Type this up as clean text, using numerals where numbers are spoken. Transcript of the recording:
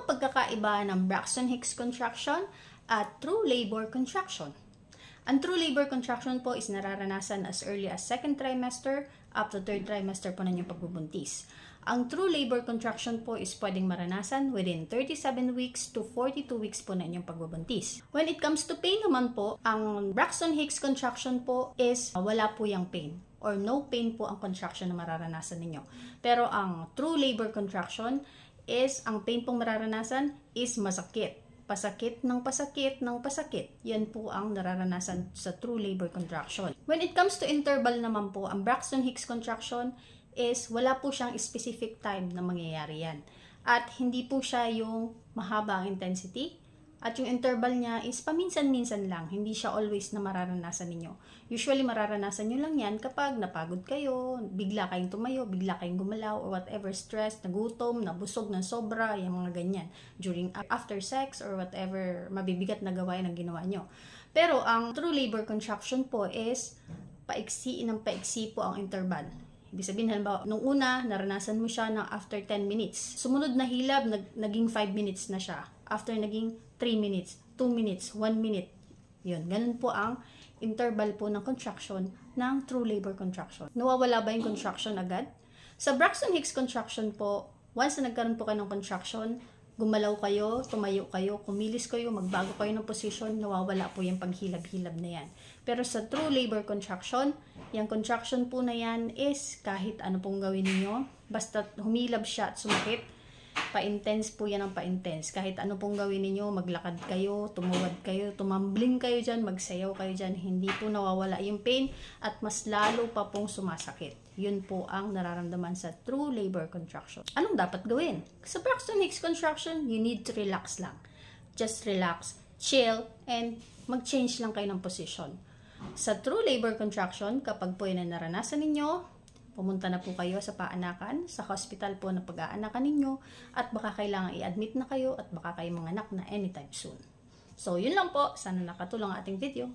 ang pagkakaiba ng Braxton Hicks contraction at true labor contraction? Ang true labor contraction po is nararanasan as early as 2nd trimester up to 3rd trimester po ng inyong pagbubuntis. Ang true labor contraction po is pwedeng maranasan within 37 weeks to 42 weeks po ng inyong pagbubuntis. When it comes to pain naman po, ang Braxton Hicks contraction po is wala po yung pain or no pain po ang contraction na mararanasan ninyo. Pero ang true labor contraction is, ang pain pong mararanasan is masakit. Pasakit ng pasakit ng pasakit. Yan po ang nararanasan sa true labor contraction. When it comes to interval naman po, ang Braxton Hicks contraction is wala po siyang specific time na mangyayari yan. At hindi po siya yung mahaba ang intensity. At yung interval niya is paminsan-minsan lang. Hindi siya always na mararanasan ninyo. Usually mararanasan nyo lang yan kapag napagod kayo, bigla kayong tumayo, bigla kayong gumalaw, or whatever, stress, nagutom, nabusog ng sobra, yung mga ganyan. During, after sex, or whatever mabibigat na gawain ang ginawa nyo. Pero ang true labor contraction po is paiksi ng paiksi po ang interval. Ibig sabihin, halimbawa, nung una, naranasan mo siya ng after 10 minutes. Sumunod na hilab, naging 5 minutes na siya. After naging 3 minutes, 2 minutes, 1 minute. Yun, ganun po ang interval po ng contraction ng true labor contraction. Nawawala ba yung contraction agad? Sa Braxton Hicks contraction po, once na nagkaroon po kayo ng contraction, gumalaw kayo, tumayo kayo, kumilis kayo, magbago kayo ng position, nawawala po yung paghilab-hilab na yan. Pero sa true labor contraction, yung contraction po na yan is kahit ano pong gawin niyo, basta humilab siya at sumakit, pa-intense po yan ang pa-intense. Kahit ano pong gawin niyo, maglakad kayo, tumuwad kayo, tumambling kayo dyan, magsayaw kayo dyan, hindi po nawawala yung pain at mas lalo pa pong sumasakit. Yun po ang nararamdaman sa true labor contraction. Anong dapat gawin? Sa Braxton Hicks contraction, you need to relax lang. Just relax, chill, and mag-change lang kayo ng position. Sa true labor contraction, kapag po yun na naranasan ninyo, pumunta na po kayo sa paanakan, sa hospital po na pag-aanakan ninyo, at baka kailangan i-admit na kayo at baka kayo manganak na anytime soon. So, yun lang po. Sana nakatulong ang ating video.